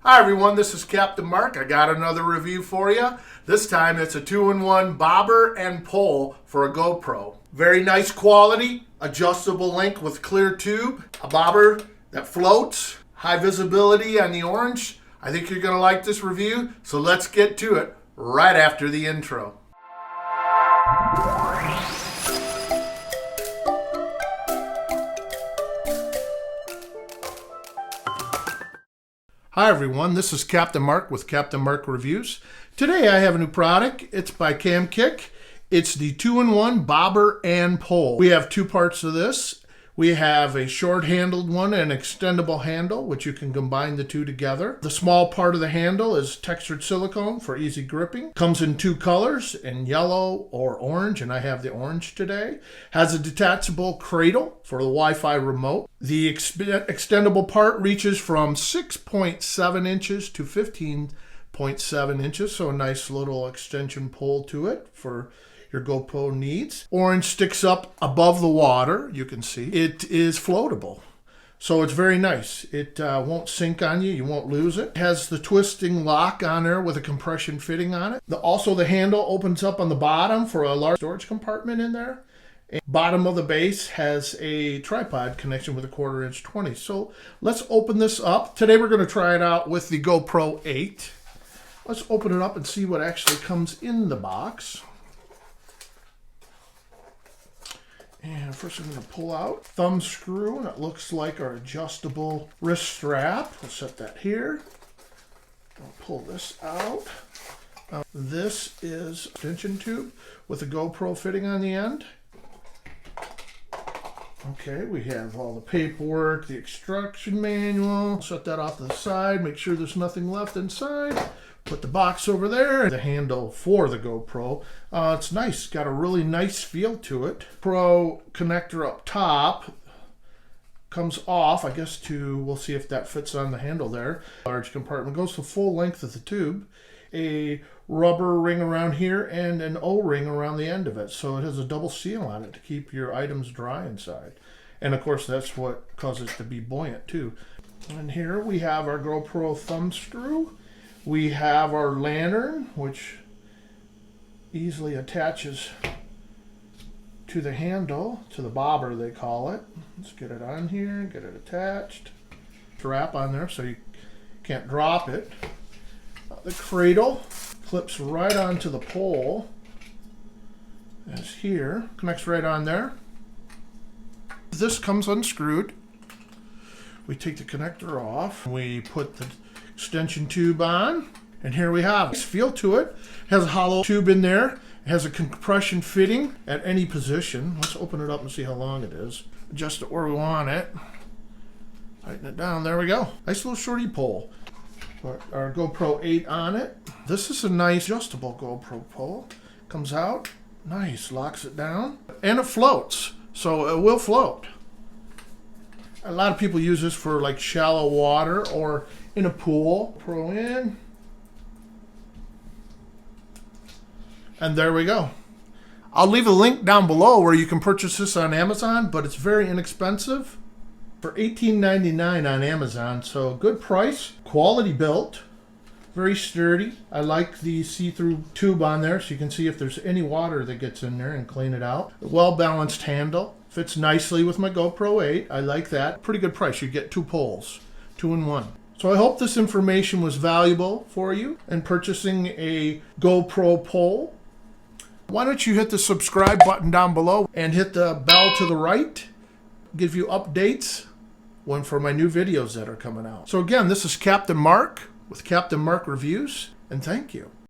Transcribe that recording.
Hi everyone, this is Captain Mark. I got another review for you. This time it's a 2-in-1 bobber and pole for a GoPro. Very nice quality, adjustable link with clear tube, a bobber that floats, high visibility on the orange. I think you're going to like this review, so let's get to it right after the intro. Hi everyone, this is Captain Mark with Captain Mark Reviews. Today I have a new product. It's by Camkick. It's the 2-in-1 bobber and pole. We have two parts of this. We have a short-handled one and an extendable handle, which you can combine the two together. The small part of the handle is textured silicone for easy gripping. Comes in two colors, in yellow or orange, and I have the orange today. Has a detachable cradle for the Wi-Fi remote. The extendable part reaches from 6.7 inches to 15.7 inches, so a nice little extension pole to it for your GoPro needs. Orange sticks up above the water, you can see. It is floatable, so it's very nice. It won't sink on you, you won't lose it. It has the twisting lock on there with a compression fitting on it. Also the handle opens up on the bottom for a large storage compartment in there. And bottom of the base has a tripod connection with a 1/4 inch 20. So let's open this up. Today we're going to try it out with the GoPro 8. Let's open it up and see what actually comes in the box. And first I'm going to pull out thumb screw, and it looks like our adjustable wrist strap. We'll set that here. I'll pull this out. This is extension tube with a GoPro fitting on the end. Okay, we have all the paperwork, the instruction manual. Set that off to the side, make sure there's nothing left inside. Put the box over there. The handle for the GoPro. It's nice. Got a really nice feel to it. Pro connector up top comes off, I guess, we'll see if that fits on the handle there. Large compartment goes the full length of the tube. A rubber ring around here and an O-ring around the end of it. So it has a double seal on it to keep your items dry inside. And of course that's what causes it to be buoyant too. And here we have our GoPro thumb screw. We have our lantern, which easily attaches to the handle, to the bobber they call it. Let's get it on here, get it attached. Strap on there so you can't drop it. The cradle clips right onto the pole, as here, connects right on there. This comes unscrewed. We take the connector off, we put the extension tube on, and here we have nice feel to it. It has a hollow tube in there. It has a compression fitting at any position. Let's open it up and see how long it is. Adjust it where we want it. Tighten it down. There we go. Nice little shorty pole. Put our GoPro 8 on it. This is a nice adjustable GoPro pole. Comes out. Nice. Locks it down. And it floats. So it will float. A lot of people use this for like shallow water or in a pool. Pro in. And there we go. I'll leave a link down below where you can purchase this on Amazon, but it's very inexpensive. For $18.99 on Amazon, so good price. Quality built. Very sturdy. I like the see-through tube on there so you can see if there's any water that gets in there and clean it out. Well-balanced handle. Fits nicely with my GoPro 8. I like that. Pretty good price. You get two poles. 2-in-1. So I hope this information was valuable for you in purchasing a GoPro pole. Why don't you hit the subscribe button down below and hit the bell to the right. Give you updates for my new videos that are coming out. So again, this is Captain Mark with Captain Mark Reviews, and thank you.